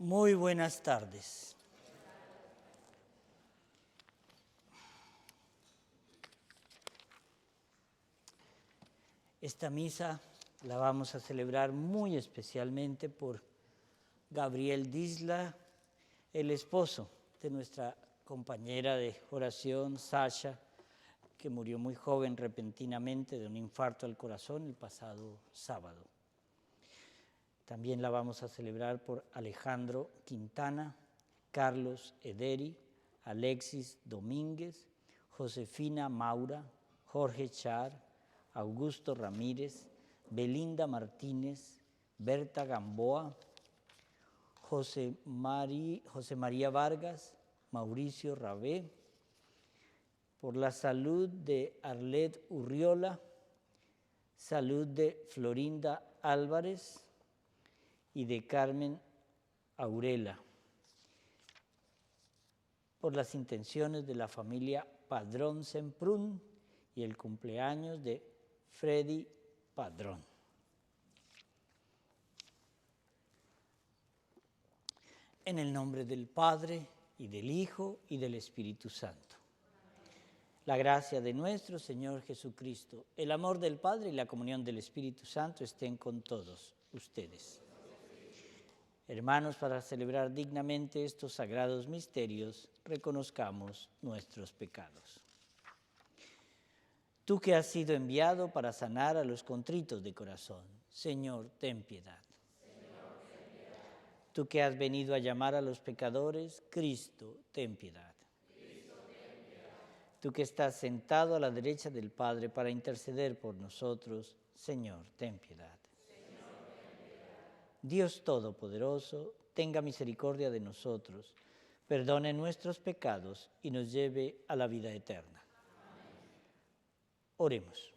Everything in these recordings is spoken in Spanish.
Muy buenas tardes. Esta misa la vamos a celebrar muy especialmente por Gabriel Disla, el esposo de nuestra compañera de oración, Sasha, que murió muy joven repentinamente de un infarto al corazón el pasado sábado. También la vamos a celebrar por Alejandro Quintana, Carlos Ederi, Alexis Domínguez, Josefina Maura, Jorge Char, Augusto Ramírez, Belinda Martínez, Berta Gamboa, José María Vargas, Mauricio Rabé, por la salud de Arlet Urriola, salud de Florinda Álvarez y de Carmen Aurela, por las intenciones de la familia Padrón Semprún y el cumpleaños de Freddy Padrón. En el nombre del Padre, y del Hijo, y del Espíritu Santo. La gracia de nuestro Señor Jesucristo, el amor del Padre y la comunión del Espíritu Santo estén con todos ustedes. Hermanos, para celebrar dignamente estos sagrados misterios, reconozcamos nuestros pecados. Tú que has sido enviado para sanar a los contritos de corazón, Señor, ten piedad. Señor, ten piedad. Tú que has venido a llamar a los pecadores, Cristo, ten piedad. Cristo, ten piedad. Tú que estás sentado a la derecha del Padre para interceder por nosotros, Señor, ten piedad. Señor, ten piedad. Dios Todopoderoso, tenga misericordia de nosotros, perdone nuestros pecados y nos lleve a la vida eterna. Oremos.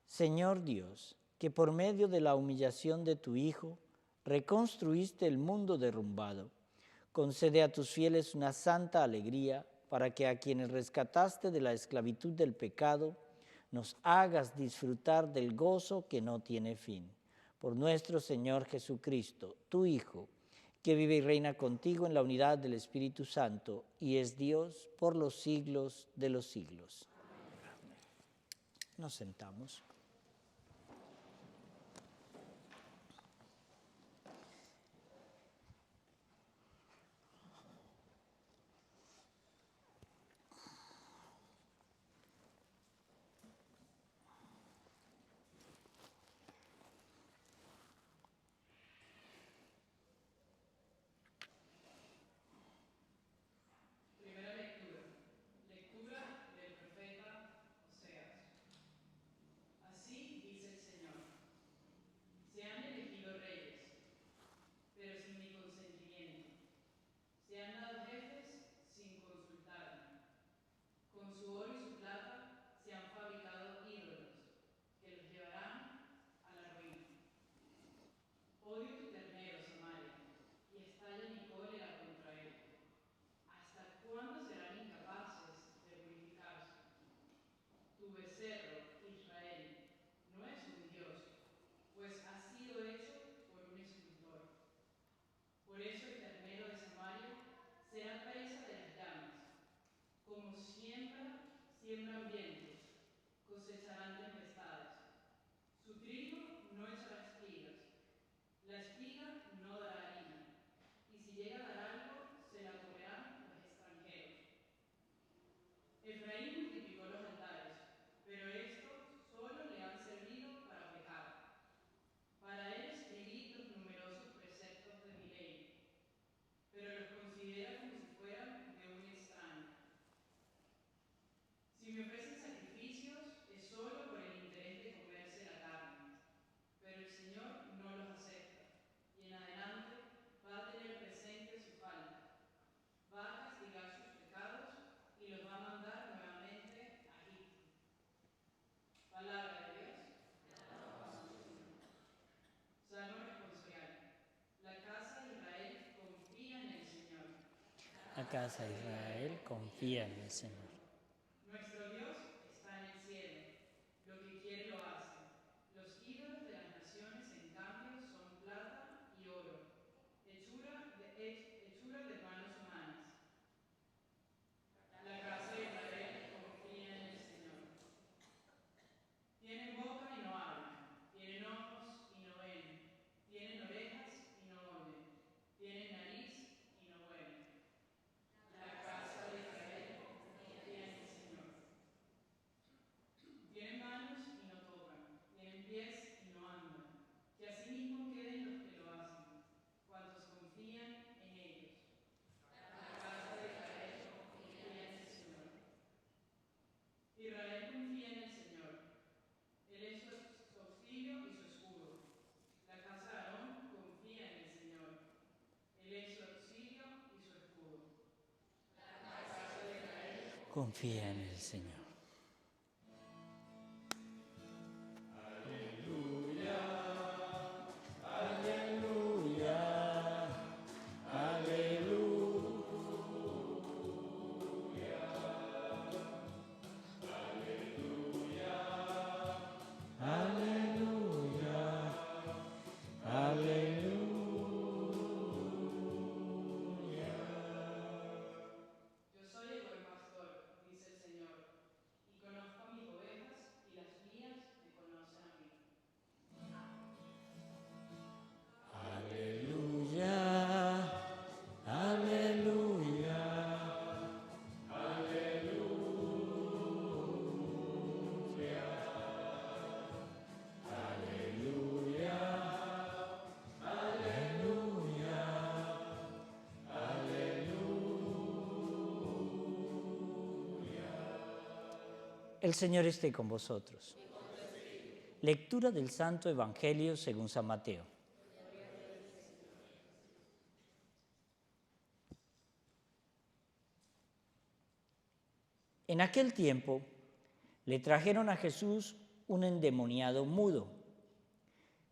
Señor Dios, que por medio de la humillación de tu Hijo reconstruiste el mundo derrumbado, concede a tus fieles una santa alegría para que a quienes rescataste de la esclavitud del pecado nos hagas disfrutar del gozo que no tiene fin. Por nuestro Señor Jesucristo, tu Hijo, que vive y reina contigo en la unidad del Espíritu Santo y es Dios por los siglos de los siglos. Amén. Nos sentamos. Así dice el Señor: se han elegido reyes, pero sin mi consentimiento. Se han dado jefes sin consultarme. Con su oro y su plata se han fabricado ídolos que los llevarán a la ruina. Odio tu ternero, Samaria, y estalla mi cólera contra él. ¿Hasta cuándo serán incapaces de purificarse? Tu becerro, Israel, no es un dios, pues ha sido hecho por un escultor. Por eso el ternero de Samaria será presa de las llamas. Como siembran vientos, cosecharán tempestades. Su trigo no echará espigas, la espiga no dará harina, y si llega a dar algo, se la comerán los extranjeros. Efraín multiplicó los altares, pero estos solo le han servido para pecar. Para él escribí los numerosos preceptos de mi ley, pero los considera como si fueran de un extraño. Si me ofrecen sacrificios, es solo por el interés de comerse la carne, pero el Señor no los acepta, y en adelante va a tener presente su falta. Va a castigar sus pecados y los va a mandar nuevamente a Egipto. Palabra de Dios. Salmo responsorial. La casa de Israel confía en el Señor. La casa de Israel confía en el Señor. Nuestro Dios está en el cielo. Lo que quiere lo hace. Los ídolos de las naciones, en cambio, son plata y oro, Confía en el Señor. Yo soy el buen pastor, dice el Señor, y conozco a mis ovejas, y las mías me conocen a mí. Aleluya, aleluya, El Señor esté con vosotros. Lectura del Santo Evangelio según San Mateo. En aquel tiempo le trajeron a Jesús un endemoniado mudo.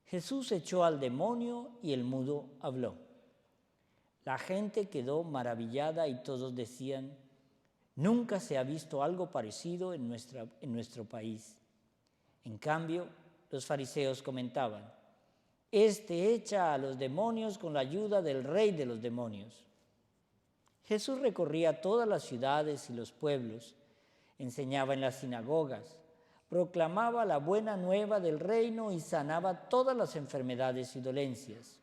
Jesús echó al demonio y el mudo habló. La gente quedó maravillada y todos decían: nunca se ha visto algo parecido en nuestro país. En cambio, los fariseos comentaban: este echa a los demonios con la ayuda del rey de los demonios. Jesús recorría todas las ciudades y los pueblos, enseñaba en las sinagogas, proclamaba la buena nueva del reino y sanaba todas las enfermedades y dolencias.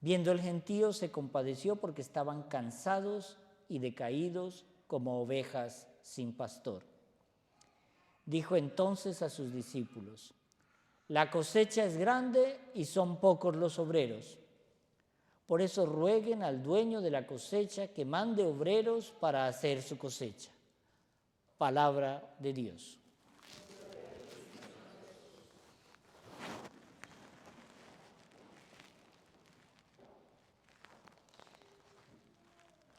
Viendo el gentío se compadeció porque estaban cansados y decaídos como ovejas sin pastor. Dijo entonces a sus discípulos: la cosecha es grande y son pocos los obreros. Por eso rueguen al dueño de la cosecha que mande obreros para hacer su cosecha. Palabra de Dios.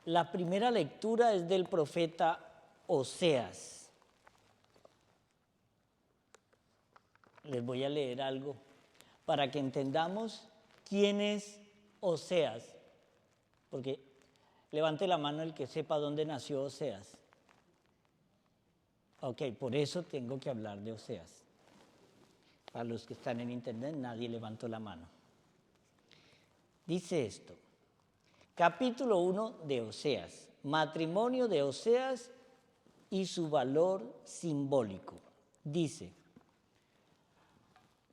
La primera lectura es del profeta Oseas. Les voy a leer algo para que entendamos quién es Oseas. Porque levante la mano el que sepa dónde nació Oseas. Ok, por eso tengo que hablar de Oseas. Para los que están en internet, nadie levantó la mano. Dice esto: capítulo 1 de Oseas, matrimonio de Oseas y su valor simbólico. Dice: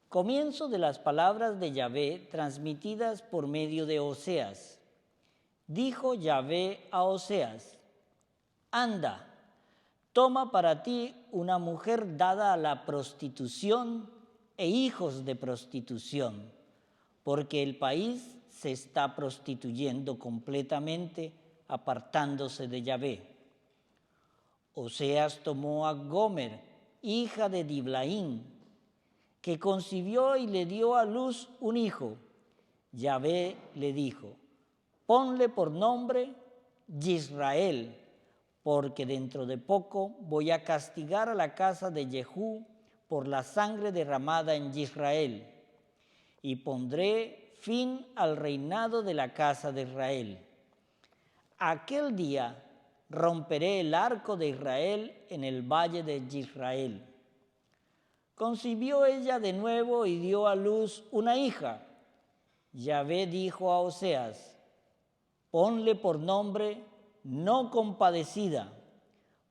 comienzo de las palabras de Yahvé transmitidas por medio de Oseas. Dijo Yahvé a Oseas: anda, toma para ti una mujer dada a la prostitución e hijos de prostitución, porque el país se está prostituyendo completamente, apartándose de Yahvé. Oseas tomó a Gomer, hija de Diblaim, que concibió y le dio a luz un hijo. Yahvé le dijo: ponle por nombre Yisrael, porque dentro de poco voy a castigar a la casa de Jehú por la sangre derramada en Yisrael, y pondré fin al reinado de la casa de Israel. Aquel día romperé el arco de Israel en el valle de Yisrael. Concibió ella de nuevo y dio a luz una hija. Yahvé dijo a Oseas: ponle por nombre No Compadecida,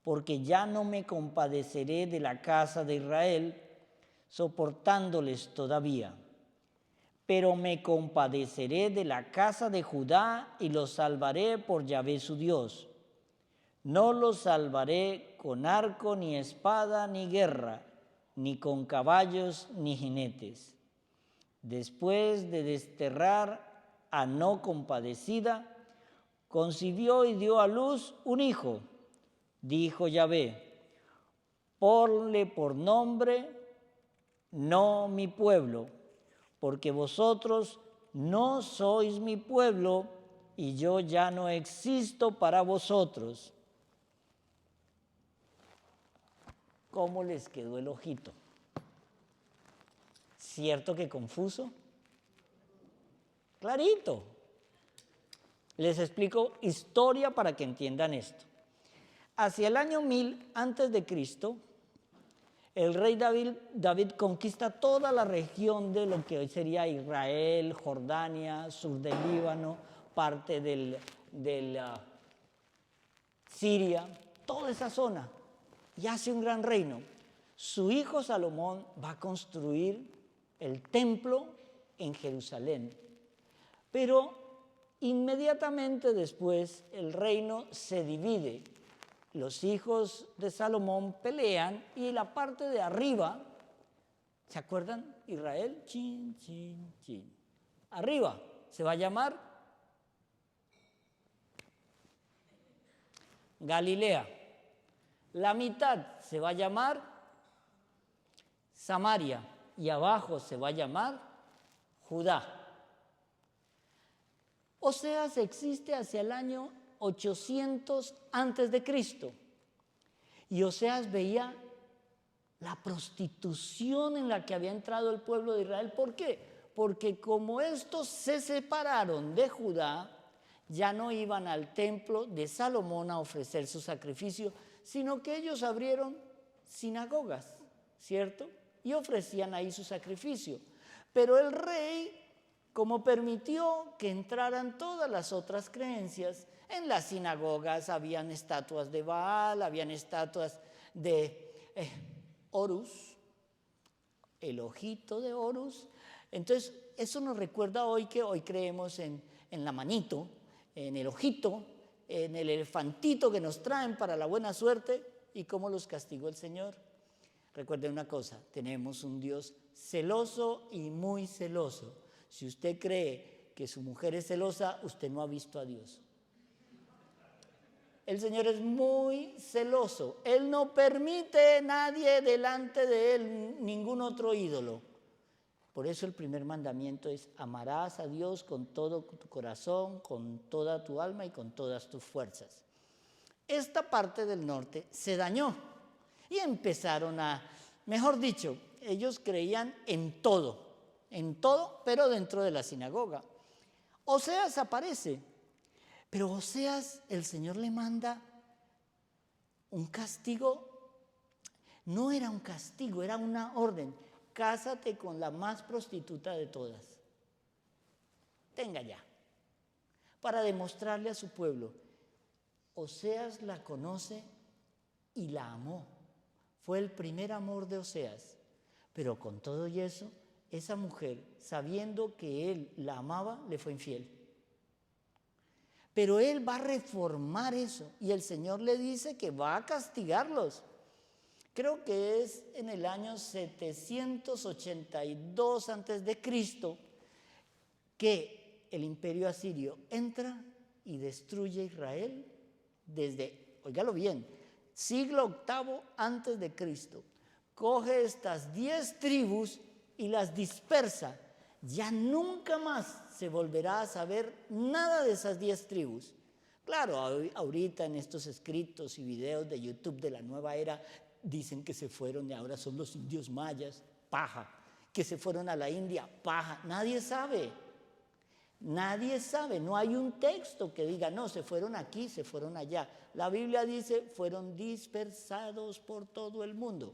porque ya no me compadeceré de la casa de Israel, soportándoles todavía. Pero me compadeceré de la casa de Judá y los salvaré por Yahvé su Dios. No los salvaré con arco, ni espada, ni guerra, ni con caballos, ni jinetes. Después de desterrar a No Compadecida, concibió y dio a luz un hijo. Dijo Yahvé: ponle por nombre No Mi Pueblo, porque vosotros no sois mi pueblo y yo ya no existo para vosotros. ¿cómo les quedó el ojito? ¿Cierto que confuso? Clarito. Les explico historia para que entiendan esto. Hacia el año 1000 antes de Cristo, el rey David conquista toda la región de lo que hoy sería Israel, Jordania, sur del Líbano, parte de Siria, toda esa zona, y hace un gran reino. Su hijo Salomón va a construir el templo en Jerusalén, pero inmediatamente después el reino se divide. Los hijos de Salomón pelean y la parte de arriba, ¿se acuerdan? Israel, chin, chin, chin. Arriba se va a llamar Galilea. La mitad se va a llamar Samaria y abajo se va a llamar Judá. Oseas existe hacia el año 800 antes de Cristo. Y Oseas veía la prostitución en la que había entrado el pueblo de Israel. ¿Por qué? Porque como estos se separaron de Judá, ya no iban al templo de Salomón a ofrecer su sacrificio, sino que ellos abrieron sinagogas, ¿cierto? Y ofrecían ahí su sacrificio. Pero el rey, como permitió que entraran todas las otras creencias, en las sinagogas habían estatuas de Baal, habían estatuas de Horus, el ojito de Horus. Entonces, eso nos recuerda hoy que hoy creemos en la manito, en el ojito, en el elefantito que nos traen para la buena suerte y cómo los castigó el Señor. Recuerden una cosa, tenemos un Dios celoso y muy celoso. Si usted cree que su mujer es celosa, usted no ha visto a Dios. El Señor es muy celoso. Él no permite nadie delante de Él, ningún otro ídolo. Por eso el primer mandamiento es: amarás a Dios con todo tu corazón, con toda tu alma y con todas tus fuerzas. Esta parte del norte se dañó y empezaron mejor dicho, ellos creían en todo, pero dentro de la sinagoga. Oseas aparece. Pero Oseas, el Señor le manda un castigo. No era un castigo, era una orden. Cásate con la más prostituta de todas. Tenga ya. Para demostrarle a su pueblo. Oseas la conoce y la amó. Fue el primer amor de Oseas. Pero con todo y eso, esa mujer, sabiendo que él la amaba, le fue infiel. Pero él va a reformar eso y el Señor le dice que va a castigarlos. Creo que es en el año 782 antes de Cristo que el imperio asirio entra y destruye Israel desde, óigalo bien, siglo VIII antes de Cristo. Coge estas 10 tribus y las dispersa. Ya nunca más se volverá a saber nada de esas 10 tribus. Claro, ahorita en estos escritos y videos de YouTube de la nueva era dicen que se fueron y ahora son los indios mayas, paja. Que se fueron a la India, paja. Nadie sabe, no hay un texto que diga, no, se fueron aquí, se fueron allá. La Biblia dice, fueron dispersados por todo el mundo.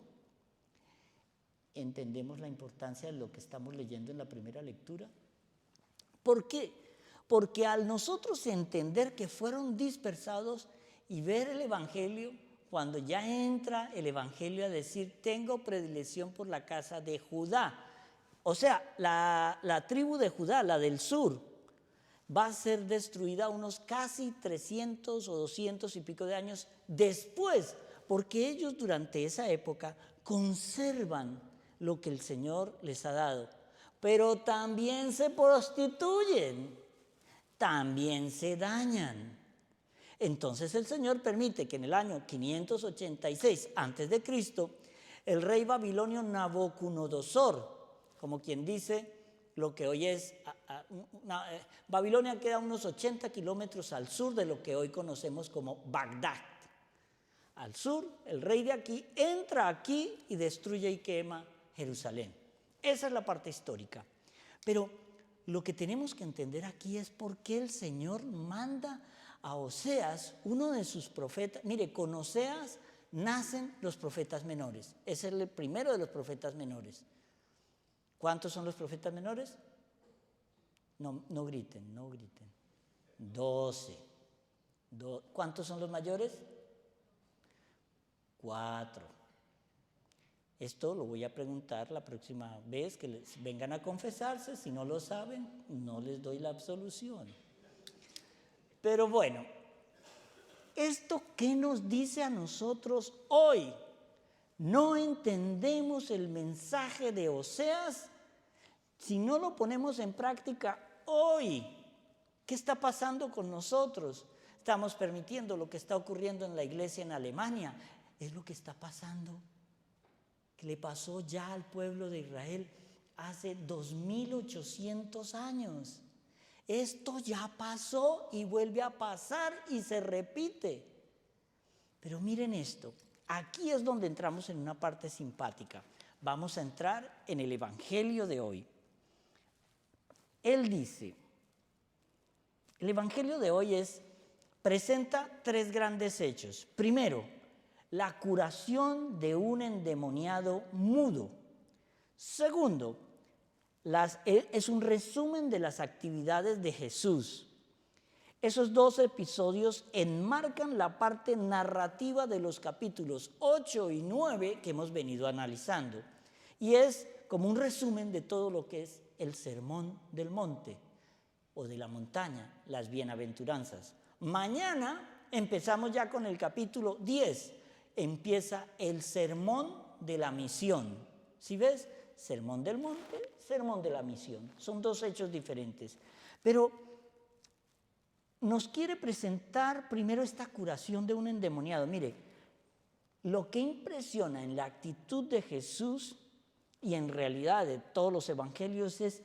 ¿Entendemos la importancia de lo que estamos leyendo en la primera lectura? ¿Por qué? Porque al nosotros entender que fueron dispersados y ver el Evangelio, cuando ya entra el Evangelio a decir, tengo predilección por la casa de Judá. O sea, la tribu de Judá, la del sur, va a ser destruida unos casi 300 o 200 y pico de años después, porque ellos durante esa época conservan lo que el Señor les ha dado, pero también se prostituyen, también se dañan. Entonces el Señor permite que en el año 586 a.C., el rey babilonio Nabucodonosor, como quien dice lo que hoy es, Babilonia queda a unos 80 kilómetros al sur de lo que hoy conocemos como Bagdad. al sur, el rey de aquí, entra aquí y destruye y quema Jerusalén. Esa es la parte histórica. Pero lo que tenemos que entender aquí es por qué el Señor manda a Oseas, uno de sus profetas. Mire, con Oseas nacen los profetas menores. Ese es el primero de los profetas menores. ¿Cuántos son los profetas menores? No griten, no griten. 12. ¿Cuántos son los mayores? 4. Esto lo voy a preguntar la próxima vez que les vengan a confesarse. Si no lo saben, no les doy la absolución. Pero bueno, ¿esto qué nos dice a nosotros hoy? No entendemos el mensaje de Oseas si no lo ponemos en práctica hoy. ¿Qué está pasando con nosotros? Estamos permitiendo lo que está ocurriendo en la iglesia en Alemania. Es lo que está pasando, que le pasó ya al pueblo de Israel hace 2800 años. Esto ya pasó y vuelve a pasar y se repite. Pero miren esto, aquí es donde entramos en una parte simpática. Vamos a entrar en el Evangelio de hoy. Él dice, el Evangelio de hoy presenta 3 grandes hechos. Primero, la curación de un endemoniado mudo. Segundo, es un resumen de las actividades de Jesús. Esos 2 episodios enmarcan la parte narrativa de los capítulos 8 y 9 que hemos venido analizando. Y es como un resumen de todo lo que es el Sermón del Monte o de la montaña, las bienaventuranzas. Mañana empezamos ya con el capítulo 10. Empieza el Sermón de la Misión. ¿Sí ves? Sermón del Monte, Sermón de la Misión. Son 2 hechos diferentes. Pero nos quiere presentar primero esta curación de un endemoniado. Mire, lo que impresiona en la actitud de Jesús y en realidad de todos los evangelios es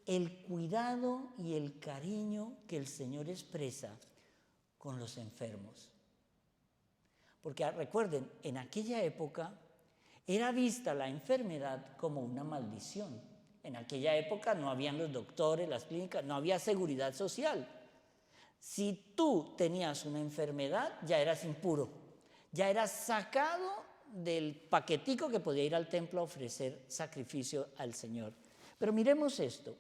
el cuidado y el cariño que el Señor expresa con los enfermos. Porque recuerden, en aquella época era vista la enfermedad como una maldición. En aquella época no habían los doctores, las clínicas, no había seguridad social. Si tú tenías una enfermedad, ya eras impuro, ya eras sacado del paquetico que podía ir al templo a ofrecer sacrificio al Señor. Pero miremos esto.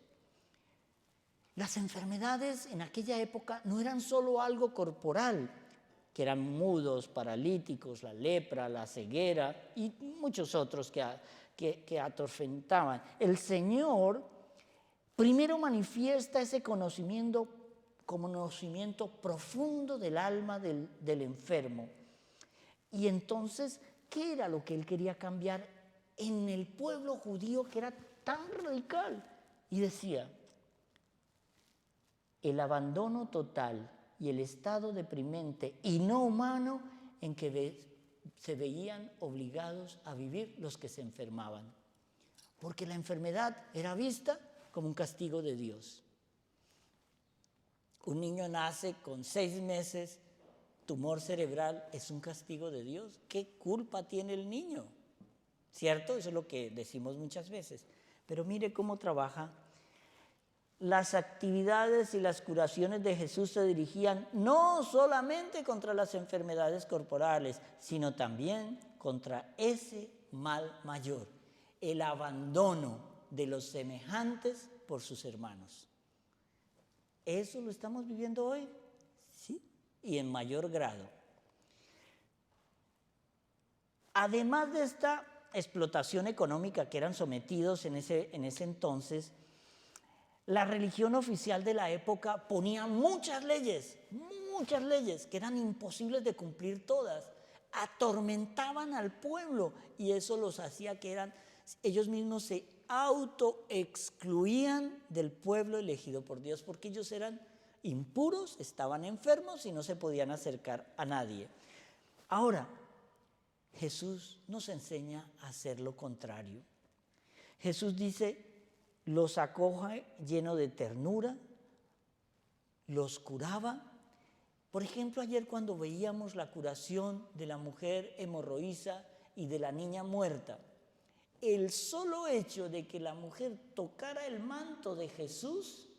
Las enfermedades en aquella época no eran solo algo corporal, que eran mudos, paralíticos, la lepra, la ceguera y muchos otros que atormentaban. El Señor primero manifiesta ese conocimiento profundo del alma del enfermo. Y entonces, ¿qué era lo que Él quería cambiar en el pueblo judío que era tan radical? Y decía, el abandono total y el estado deprimente y no humano en que se veían obligados a vivir los que se enfermaban. Porque la enfermedad era vista como un castigo de Dios. Un niño nace con 6 meses, tumor cerebral, es un castigo de Dios. ¿Qué culpa tiene el niño? ¿Cierto? Eso es lo que decimos muchas veces. Pero mire cómo trabaja. Las actividades y las curaciones de Jesús se dirigían no solamente contra las enfermedades corporales, sino también contra ese mal mayor, el abandono de los semejantes por sus hermanos. ¿Eso lo estamos viviendo hoy? Sí, y en mayor grado. Además de esta explotación económica que eran sometidos en ese entonces, la religión oficial de la época ponía muchas leyes que eran imposibles de cumplir todas. Atormentaban al pueblo y eso los hacía que ellos mismos se autoexcluían del pueblo elegido por Dios porque ellos eran impuros, estaban enfermos y no se podían acercar a nadie. Ahora, Jesús nos enseña a hacer lo contrario. Jesús dice, los acoge lleno de ternura, los curaba Por ejemplo, ayer cuando veíamos la curación de la mujer hemorroísa y de la niña muerta, el solo hecho de que la mujer tocara el manto de Jesús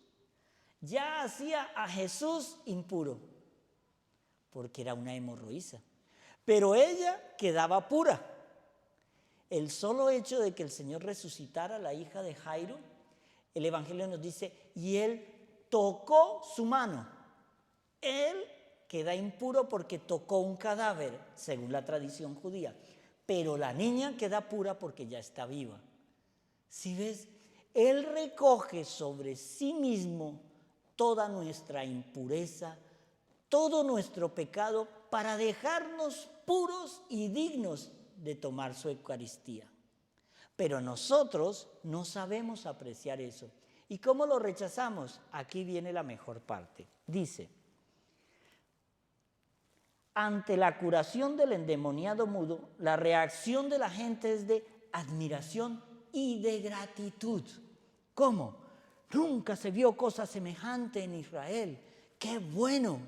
ya hacía a Jesús impuro, porque era una hemorroísa. Pero ella quedaba pura. El solo hecho de que el Señor resucitara a la hija de Jairo, el Evangelio nos dice, y él tocó su mano. Él queda impuro porque tocó un cadáver, según la tradición judía. Pero la niña queda pura porque ya está viva. ¿Sí ves? Él recoge sobre sí mismo toda nuestra impureza, todo nuestro pecado, para dejarnos puros y dignos de tomar su Eucaristía. Pero nosotros no sabemos apreciar eso. ¿Y cómo lo rechazamos? Aquí viene la mejor parte. Dice, ante la curación del endemoniado mudo, la reacción de la gente es de admiración y de gratitud. ¿Cómo? Nunca se vio cosa semejante en Israel. ¡Qué bueno!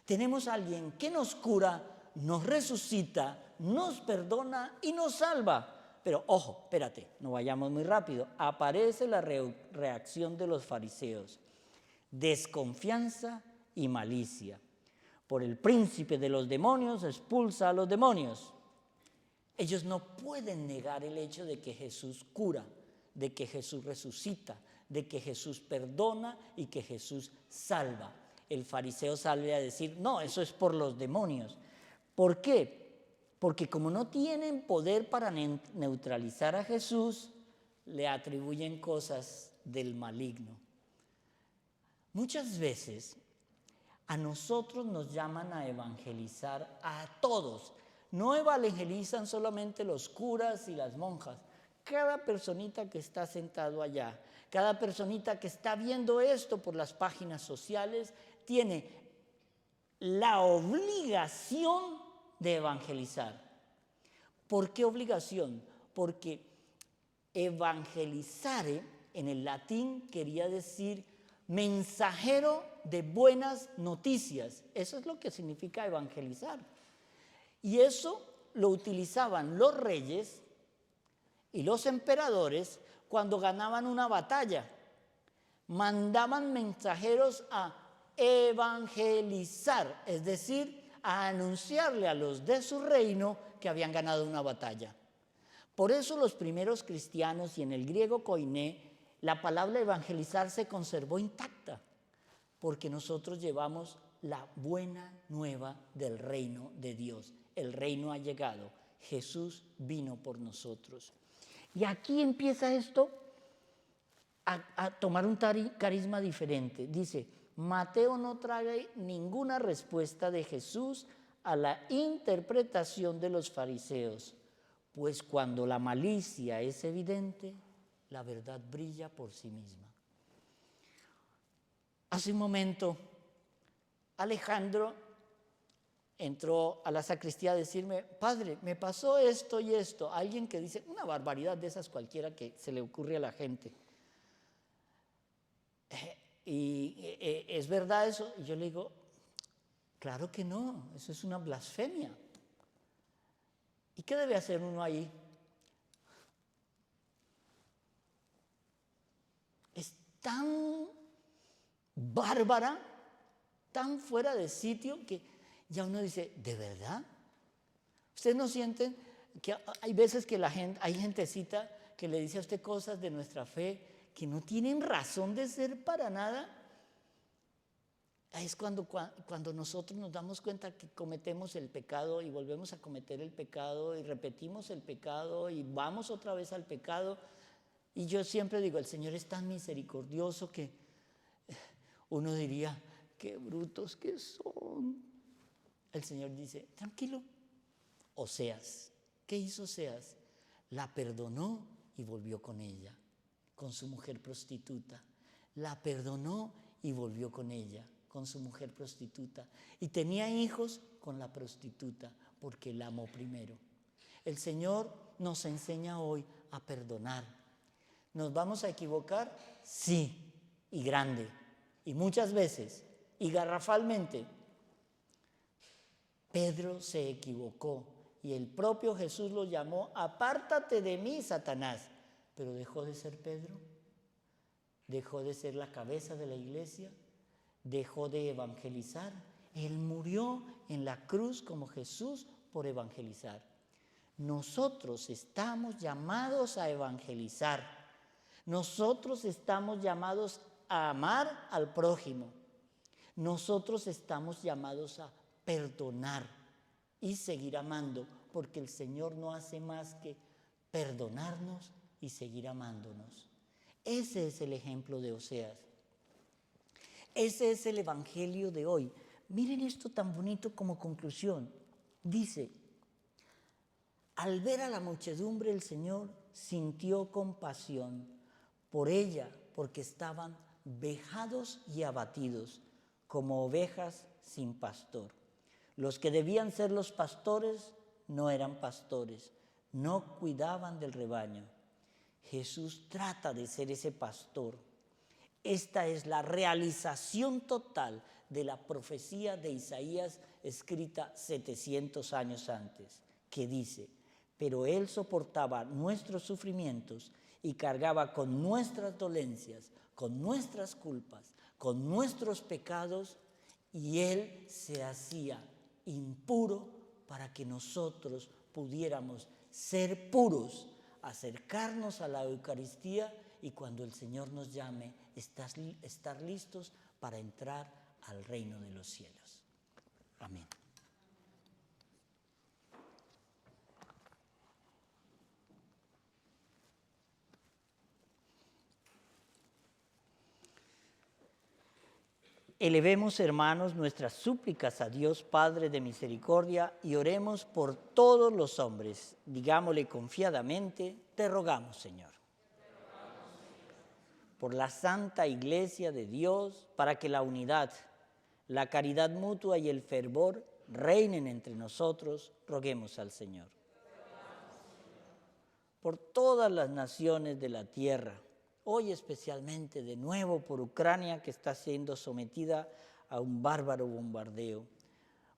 Tenemos a alguien que nos cura, nos resucita, nos perdona y nos salva. Pero ojo, espérate, no vayamos muy rápido. Aparece la reacción de los fariseos. Desconfianza y malicia. Por el príncipe de los demonios expulsa a los demonios. Ellos no pueden negar el hecho de que Jesús cura, de que Jesús resucita, de que Jesús perdona y que Jesús salva. El fariseo sale a decir, no, eso es por los demonios. ¿Por qué? Porque como no tienen poder para neutralizar a Jesús, le atribuyen cosas del maligno. Muchas veces a nosotros nos llaman a evangelizar a todos. No evangelizan solamente los curas y las monjas. Cada personita que está sentado allá, cada personita que está viendo esto por las páginas sociales, tiene la obligación de evangelizar. ¿Por qué obligación? Porque evangelizare en el latín quería decir mensajero de buenas noticias. Eso es lo que significa evangelizar. Y eso lo utilizaban los reyes y los emperadores cuando ganaban una batalla. Mandaban mensajeros a evangelizar, es decir, a anunciarle a los de su reino que habían ganado una batalla. Por eso los primeros cristianos, y en el griego koiné, la palabra evangelizar se conservó intacta, porque nosotros llevamos la buena nueva del reino de Dios. El reino ha llegado, Jesús vino por nosotros. Y aquí empieza esto a tomar un carisma diferente. Dice, Mateo no trae ninguna respuesta de Jesús a la interpretación de los fariseos, pues cuando la malicia es evidente, la verdad brilla por sí misma. Hace un momento, Alejandro entró a la sacristía a decirme, padre, me pasó esto y esto. Alguien que dice una barbaridad de esas cualquiera que se le ocurre a la gente. ¿Es verdad eso? Y yo le digo, claro que no, eso es una blasfemia. ¿Y qué debe hacer uno ahí? Es tan bárbara, tan fuera de sitio que ya uno dice, ¿de verdad? ¿Ustedes no sienten que hay veces que hay gentecita que le dice a usted cosas de nuestra fe que no tienen razón de ser para nada? Es cuando nosotros nos damos cuenta que cometemos el pecado y volvemos a cometer el pecado y repetimos el pecado y vamos otra vez al pecado. Y yo siempre digo, el Señor es tan misericordioso que uno diría, qué brutos que son. El Señor dice, tranquilo. Oseas, ¿qué hizo Oseas? La perdonó y volvió con ella, con su mujer prostituta. La perdonó y volvió con ella, con su mujer prostituta. Y tenía hijos con la prostituta, porque la amó primero. El Señor nos enseña hoy a perdonar. ¿Nos vamos a equivocar? Sí, y grande, y muchas veces, y garrafalmente. Pedro se equivocó y el propio Jesús lo llamó, apártate de mí, Satanás. Pero dejó de ser Pedro, dejó de ser la cabeza de la iglesia, dejó de evangelizar. Él murió en la cruz como Jesús por evangelizar. Nosotros estamos llamados a evangelizar. Nosotros estamos llamados a amar al prójimo. Nosotros estamos llamados a perdonar y seguir amando, porque el Señor no hace más que perdonarnos y seguir amándonos. Ese es el ejemplo de Oseas. Ese es el evangelio de hoy. Miren esto tan bonito como conclusión. Dice, al ver a la muchedumbre el Señor sintió compasión por ella, porque estaban vejados y abatidos, como ovejas sin pastor. Los que debían ser los pastores no eran pastores, no cuidaban del rebaño. Jesús trata de ser ese pastor. Esta es la realización total de la profecía de Isaías escrita 700 años antes, que dice, pero Él soportaba nuestros sufrimientos y cargaba con nuestras dolencias, con nuestras culpas, con nuestros pecados, y Él se hacía impuro para que nosotros pudiéramos ser puros, acercarnos a la Eucaristía y cuando el Señor nos llame, estar listos para entrar al reino de los cielos. Amén. Elevemos, hermanos, nuestras súplicas a Dios Padre de misericordia y oremos por todos los hombres. Digámosle confiadamente, te rogamos, Señor. Por la Santa Iglesia de Dios, para que la unidad, la caridad mutua y el fervor reinen entre nosotros, roguemos al Señor. Por todas las naciones de la tierra, hoy especialmente de nuevo por Ucrania, que está siendo sometida a un bárbaro bombardeo,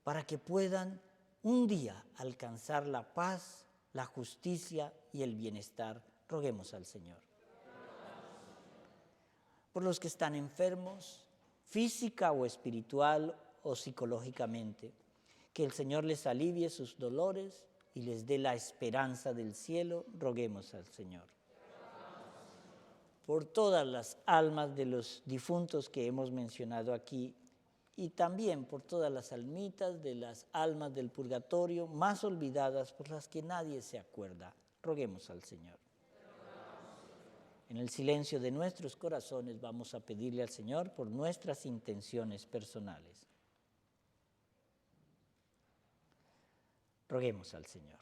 para que puedan un día alcanzar la paz, la justicia y el bienestar. Roguemos al Señor. Por los que están enfermos, física o espiritual o psicológicamente, que el Señor les alivie sus dolores y les dé la esperanza del cielo, roguemos al Señor. Por todas las almas de los difuntos que hemos mencionado aquí y también por todas las almitas de las almas del purgatorio más olvidadas por las que nadie se acuerda, roguemos al Señor. En el silencio de nuestros corazones vamos a pedirle al Señor por nuestras intenciones personales. Roguemos al Señor.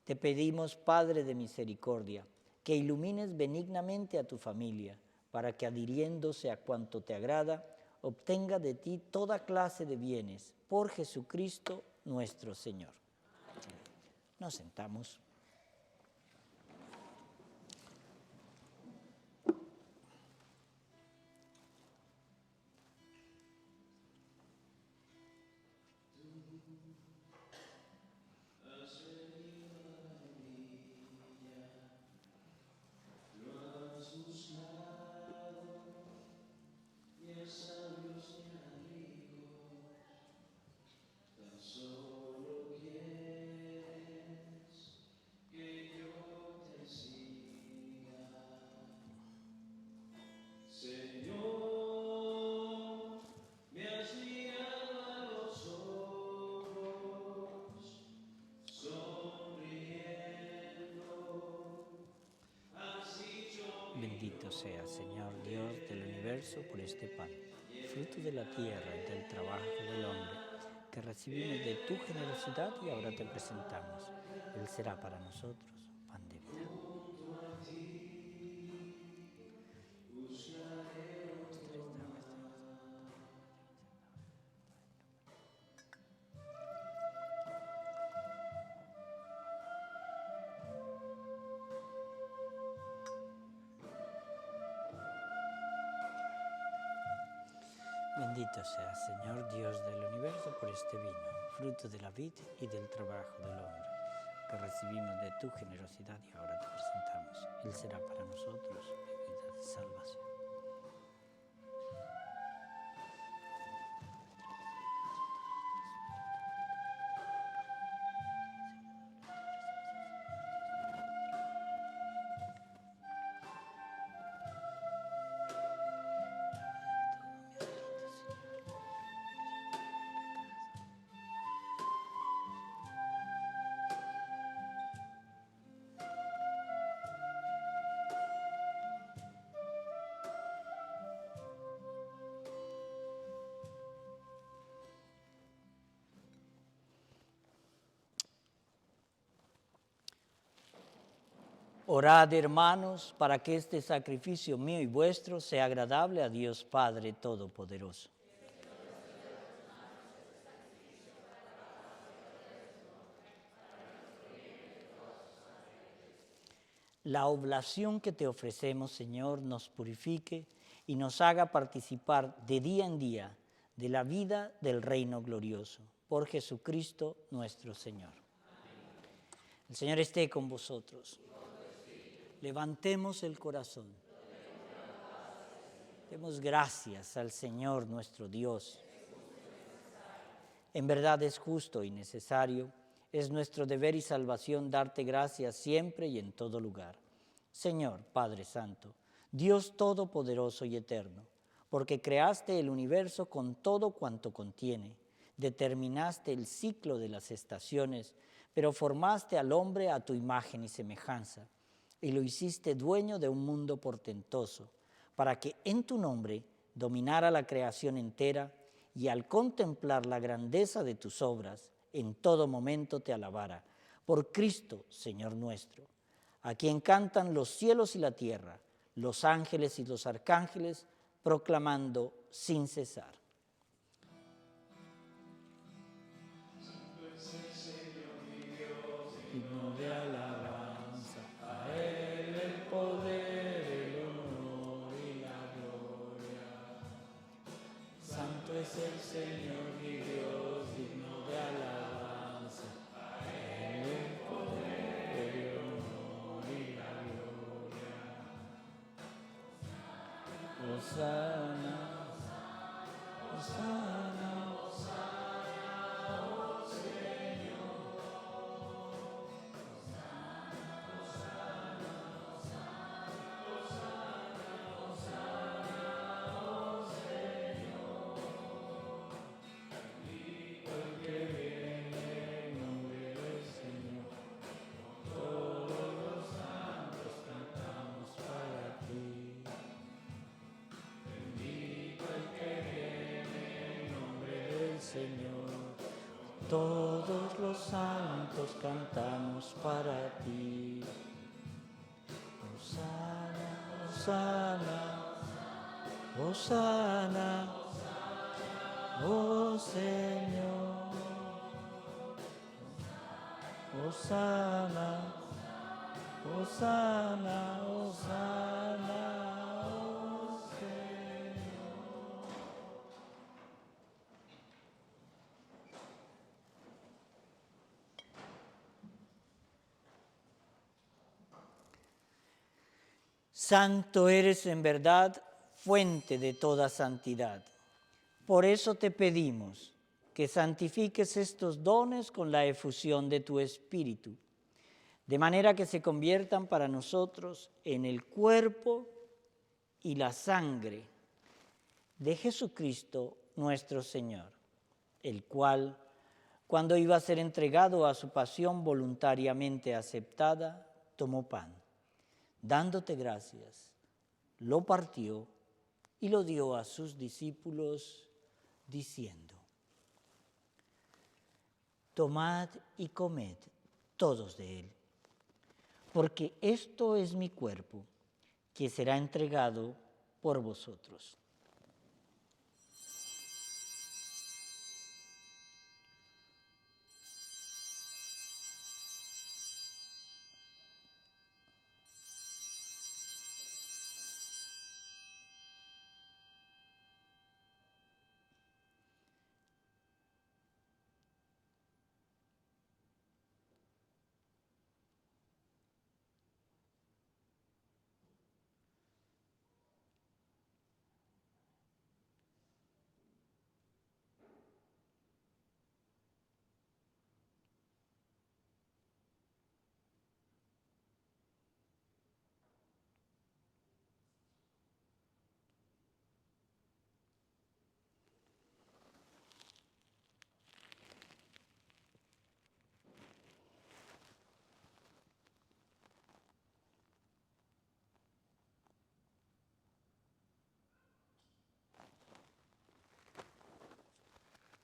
Te pedimos, Padre de misericordia, que ilumines benignamente a tu familia, para que adhiriéndose a cuanto te agrada, obtenga de ti toda clase de bienes, por Jesucristo nuestro Señor. Nos sentamos. Bendito sea, Señor Dios del universo, por este pan, fruto de la tierra y del trabajo del hombre, que recibimos de tu generosidad y ahora te presentamos. Él será para nosotros pan de vida. Bendito sea, Señor Dios del universo, por este vino, fruto de la vid y del trabajo del hombre, que recibimos de tu generosidad y ahora te presentamos. Él será para nosotros bebida de salvación. Orad, hermanos, para que este sacrificio mío y vuestro sea agradable a Dios Padre Todopoderoso. La oblación que te ofrecemos, Señor, nos purifique y nos haga participar de día en día de la vida del reino glorioso. Por Jesucristo nuestro Señor. El Señor esté con vosotros. Levantemos el corazón. Demos gracias al Señor nuestro Dios. En verdad es justo y necesario, es nuestro deber y salvación darte gracias siempre y en todo lugar. Señor, Padre Santo, Dios Todopoderoso y Eterno, porque creaste el universo con todo cuanto contiene, determinaste el ciclo de las estaciones, pero formaste al hombre a tu imagen y semejanza, y lo hiciste dueño de un mundo portentoso, para que en tu nombre dominara la creación entera y al contemplar la grandeza de tus obras, en todo momento te alabara. Por Cristo, Señor nuestro, a quien cantan los cielos y la tierra, los ángeles y los arcángeles, proclamando sin cesar. Digno de alabanza, a Él el poder, el honor y la gloria. Santo es el Señor mi Dios, digno de alabanza, a Él el poder, el honor y la gloria. Hosana, Hosana, oh Señor. Señor, todos los santos cantamos para ti. Hosana, Hosana, Hosana, oh Señor. Hosana, Hosana, Hosana, oh Señor. Santo eres en verdad, fuente de toda santidad. Por eso te pedimos que santifiques estos dones con la efusión de tu Espíritu, de manera que se conviertan para nosotros en el cuerpo y la sangre de Jesucristo nuestro Señor, el cual, cuando iba a ser entregado a su pasión voluntariamente aceptada, tomó pan. Dándote gracias, lo partió y lo dio a sus discípulos, diciendo: Tomad y comed todos de él, porque esto es mi cuerpo, que será entregado por vosotros.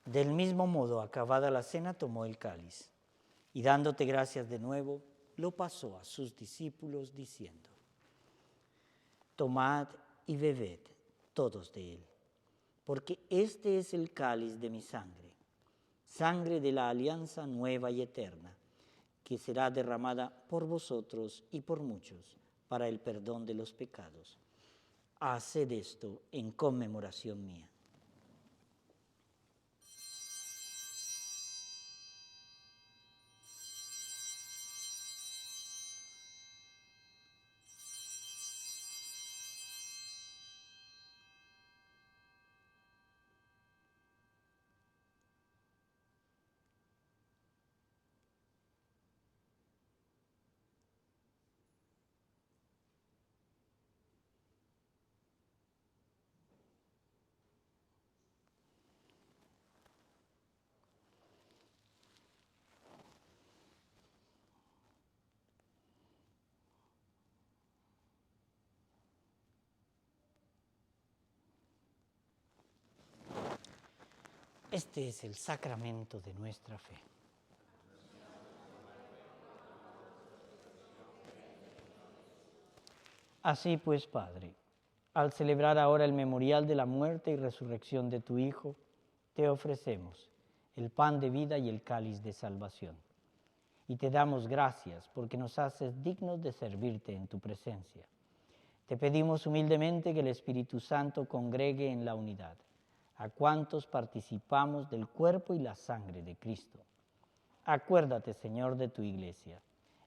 Del mismo modo, acabada la cena, tomó el cáliz y dándote gracias de nuevo, lo pasó a sus discípulos diciendo: Tomad y bebed todos de él, porque este es el cáliz de mi sangre, sangre de la alianza nueva y eterna, que será derramada por vosotros y por muchos para el perdón de los pecados. Haced esto en conmemoración mía. Este es el sacramento de nuestra fe. Así pues, Padre, al celebrar ahora el memorial de la muerte y resurrección de tu Hijo, te ofrecemos el pan de vida y el cáliz de salvación. Y te damos gracias porque nos haces dignos de servirte en tu presencia. Te pedimos humildemente que el Espíritu Santo congregue en la unidad a cuantos participamos del cuerpo y la sangre de Cristo. Acuérdate, Señor, de tu Iglesia,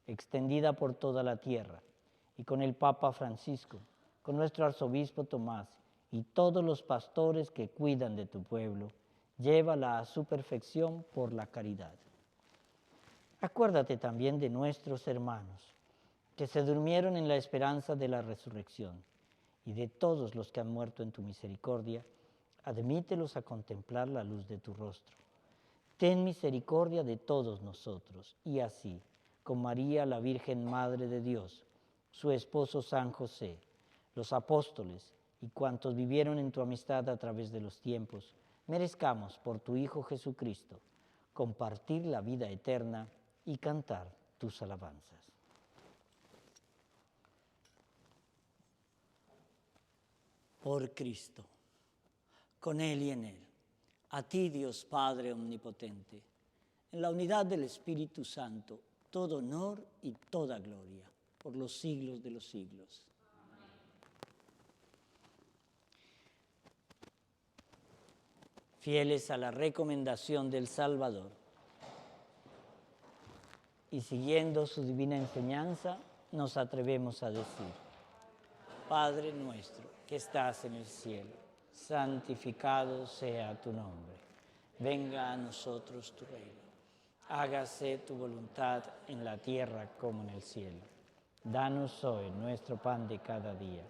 extendida por toda la tierra, y con el Papa Francisco, con nuestro arzobispo Tomás y todos los pastores que cuidan de tu pueblo, llévala a su perfección por la caridad. Acuérdate también de nuestros hermanos, que se durmieron en la esperanza de la resurrección, y de todos los que han muerto en tu misericordia, admítelos a contemplar la luz de tu rostro. Ten misericordia de todos nosotros, y así, con María, la Virgen Madre de Dios, su esposo San José, los apóstoles y cuantos vivieron en tu amistad a través de los tiempos, merezcamos por tu Hijo Jesucristo compartir la vida eterna y cantar tus alabanzas. Por Cristo, con Él y en Él, a ti Dios Padre Omnipotente, en la unidad del Espíritu Santo, todo honor y toda gloria, por los siglos de los siglos. Amén. Fieles a la recomendación del Salvador y siguiendo su divina enseñanza, nos atrevemos a decir: Padre nuestro que estás en el cielo, santificado sea tu nombre. Venga a nosotros tu reino. Hágase tu voluntad en la tierra como en el cielo. Danos hoy nuestro pan de cada día.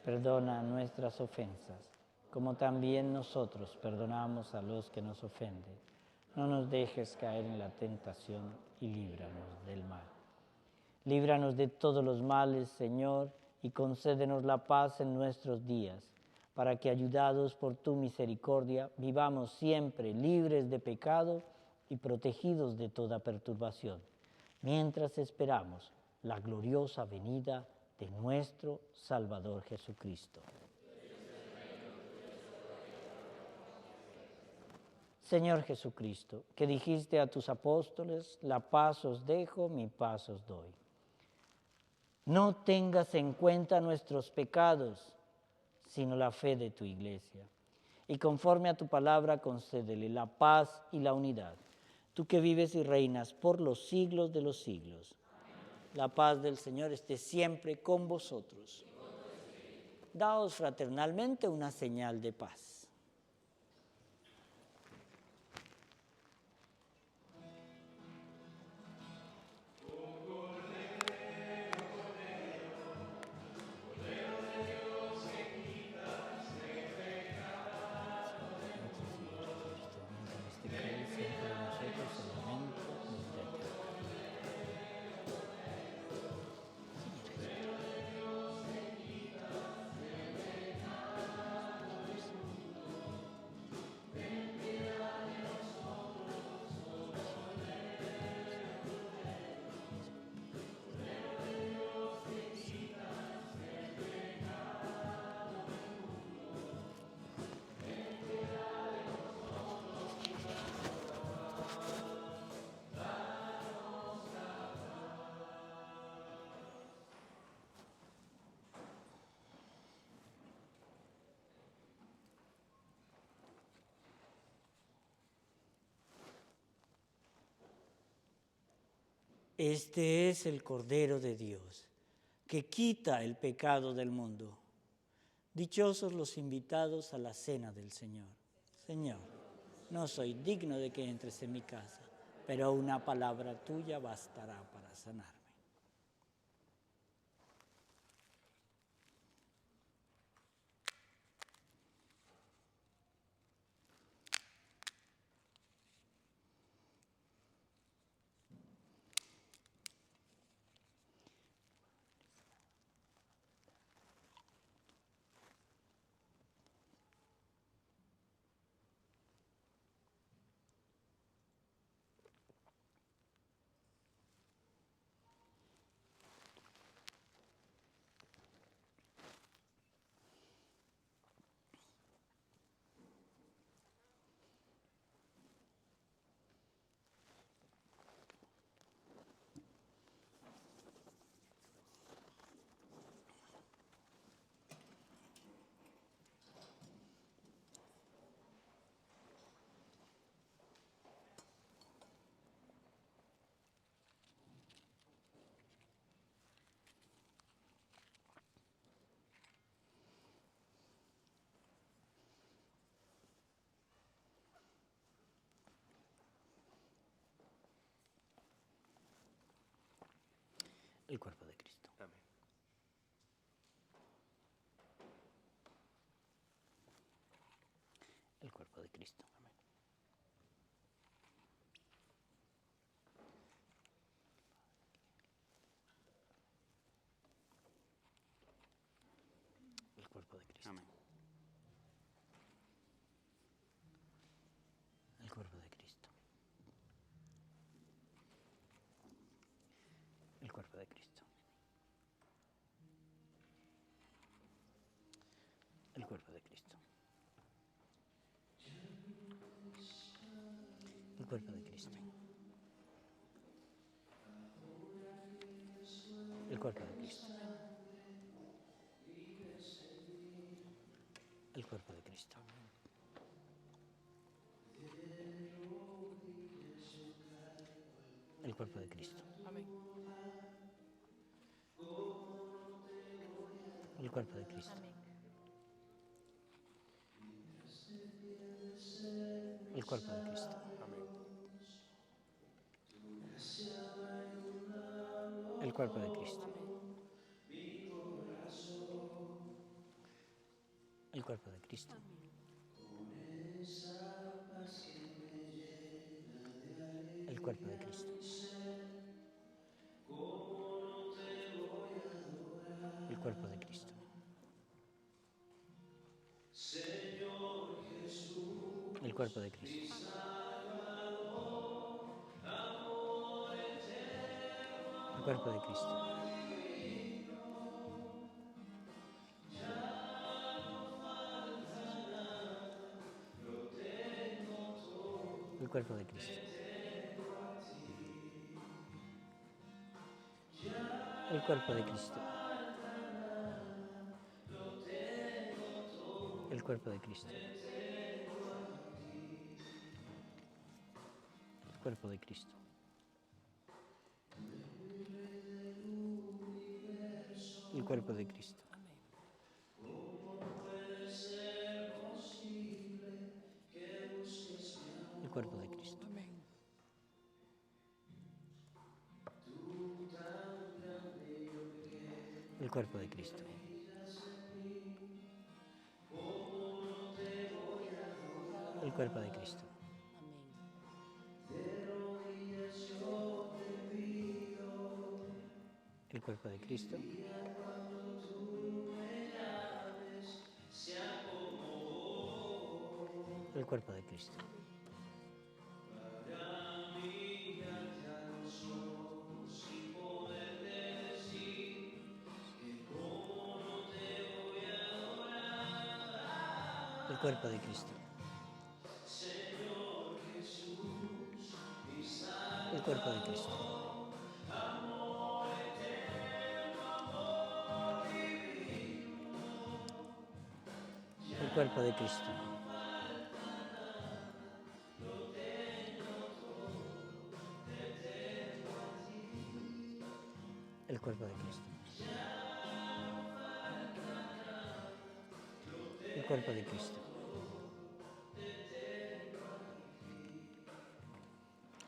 Perdona nuestras ofensas, como también nosotros perdonamos a los que nos ofenden. No nos dejes caer en la tentación y líbranos del mal. Líbranos de todos los males, Señor, y concédenos la paz en nuestros días, para que, ayudados por tu misericordia, vivamos siempre libres de pecado y protegidos de toda perturbación, mientras esperamos la gloriosa venida de nuestro Salvador Jesucristo. Señor Jesucristo, que dijiste a tus apóstoles: la paz os dejo, mi paz os doy. No tengas en cuenta nuestros pecados, sino la fe de tu Iglesia. Y conforme a tu palabra, concédele la paz y la unidad. Tú que vives y reinas por los siglos de los siglos. Amén. La paz del Señor esté siempre con vosotros. Daos fraternalmente una señal de paz. Este es el Cordero de Dios, que quita el pecado del mundo. Dichosos los invitados a la cena del Señor. Señor, no soy digno de que entres en mi casa, pero una palabra tuya bastará para sanarme. El cuerpo de Cristo. Amén. El cuerpo de Cristo. Amén. El cuerpo de Cristo. Amén. El cuerpo de Cristo. El cuerpo de Cristo. El cuerpo de Cristo. El cuerpo de Cristo. El cuerpo de Cristo. El cuerpo de Cristo. El cuerpo de Cristo. Amén. El cuerpo de Cristo. El cuerpo de Cristo. Amén. El cuerpo de Cristo. El cuerpo de Cristo. El cuerpo de Cristo. El cuerpo de Cristo. El cuerpo de Cristo. El cuerpo de Cristo. El cuerpo de Cristo. El cuerpo de Cristo. El cuerpo de Cristo. El cuerpo de Cristo. El cuerpo de Cristo. El cuerpo de Cristo. El cuerpo de Cristo. El cuerpo de Cristo. El cuerpo de Cristo. El cuerpo de Cristo. El cuerpo de Cristo. El cuerpo de Cristo. El cuerpo de Cristo. El cuerpo de Cristo. El cuerpo de Cristo.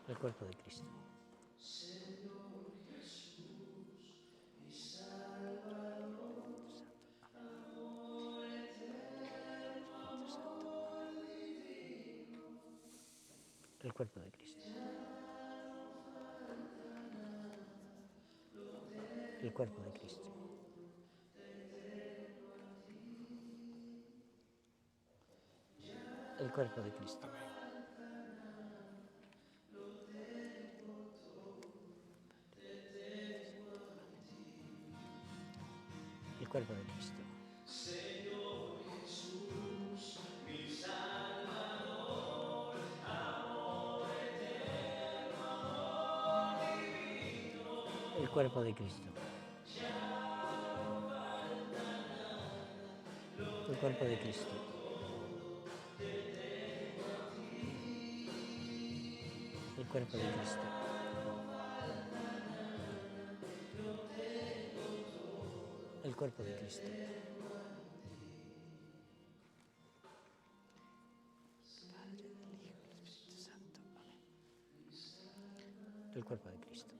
El cuerpo de Cristo. El cuerpo de Cristo. El cuerpo de Cristo. El cuerpo de Cristo. El cuerpo de Cristo. El cuerpo de Cristo. El cuerpo de Cristo. El cuerpo de Cristo. El cuerpo de Cristo. Padre, del Hijo y del Espíritu Santo. Amén. El cuerpo de Cristo.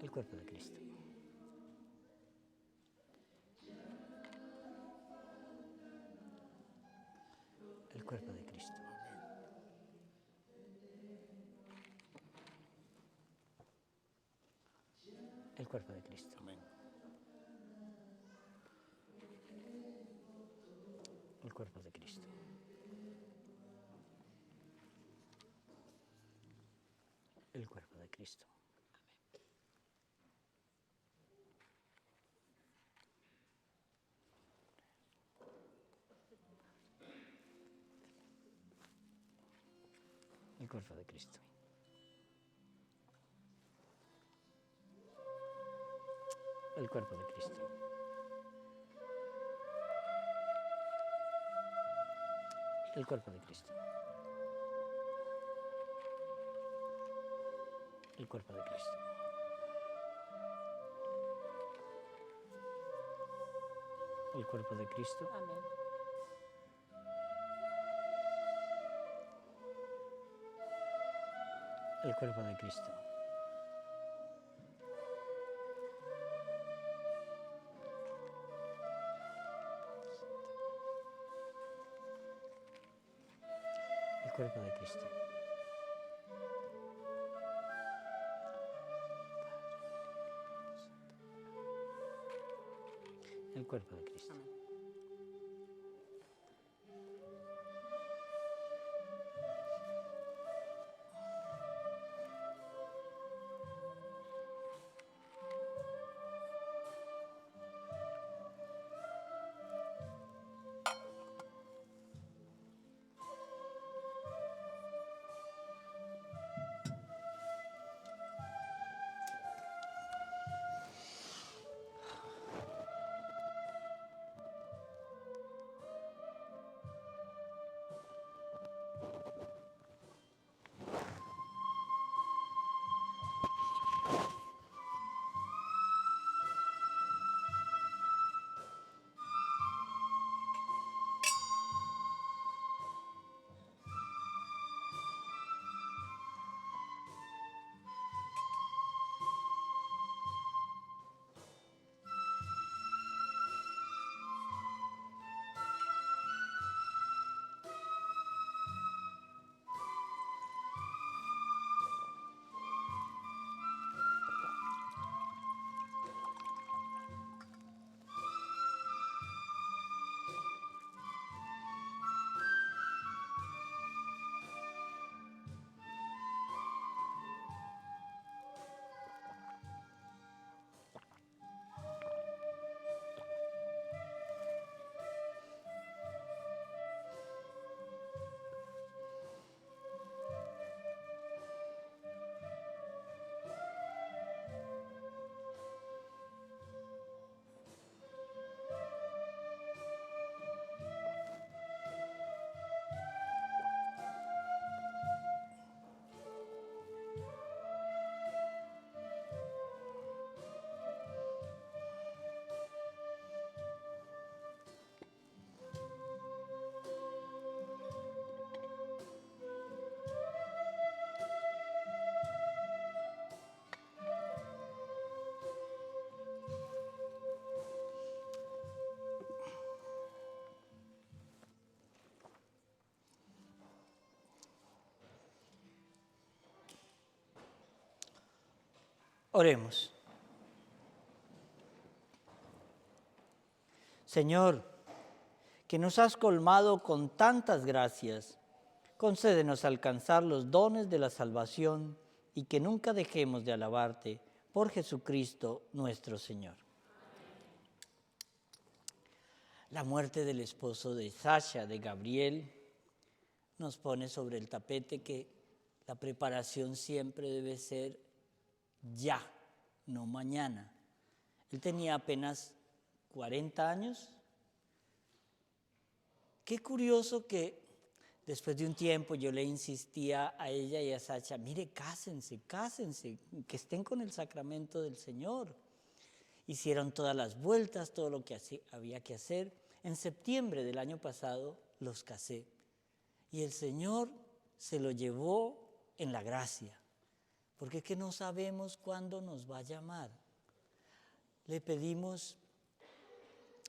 El cuerpo de Cristo. El cuerpo de Cristo. El cuerpo de Cristo. Amén. El cuerpo de Cristo. El cuerpo de Cristo. El cuerpo de Cristo. El cuerpo de Cristo. El cuerpo de Cristo. El cuerpo de Cristo. El cuerpo de Cristo. Amén. El cuerpo de Cristo. El cuerpo de Cristo. El cuerpo de Cristo. Amén. Oremos. Señor, que nos has colmado con tantas gracias, concédenos alcanzar los dones de la salvación y que nunca dejemos de alabarte por Jesucristo nuestro Señor. La muerte del esposo de Sasha, de Gabriel, nos pone sobre el tapete que la preparación siempre debe ser ya, no mañana. Él tenía apenas 40 años. Qué curioso que después de un tiempo yo le insistía a ella y a Sasha, mire, cásense, que estén con el sacramento del Señor. Hicieron todas las vueltas, todo lo que había que hacer. En septiembre del año pasado los casé. Y el Señor se lo llevó en la gracia, porque es que no sabemos cuándo nos va a llamar. Le pedimos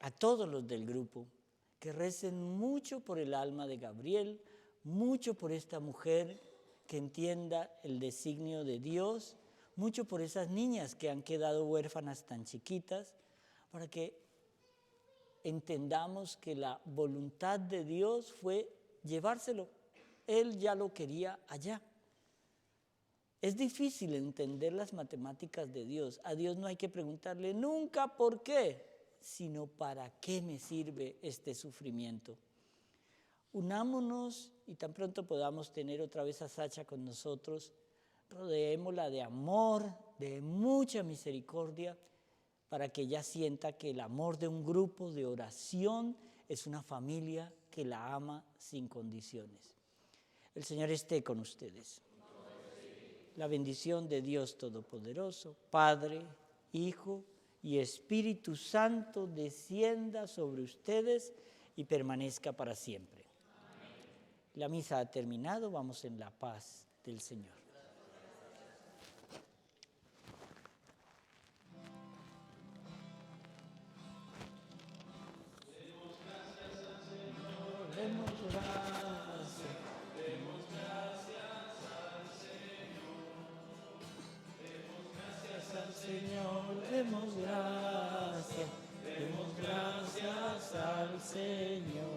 a todos los del grupo que recen mucho por el alma de Gabriel, mucho por esta mujer que entienda el designio de Dios, mucho por esas niñas que han quedado huérfanas tan chiquitas, para que entendamos que la voluntad de Dios fue llevárselo. Él ya lo quería allá. Es difícil entender las matemáticas de Dios. A Dios no hay que preguntarle nunca por qué, sino para qué me sirve este sufrimiento. Unámonos y tan pronto podamos tener otra vez a Sasha con nosotros, rodeémosla de amor, de mucha misericordia, para que ella sienta que el amor de un grupo de oración es una familia que la ama sin condiciones. El Señor esté con ustedes. La bendición de Dios Todopoderoso, Padre, Hijo y Espíritu Santo descienda sobre ustedes y permanezca para siempre. Amén. La misa ha terminado, vamos en la paz del Señor. Demos gracias al Señor.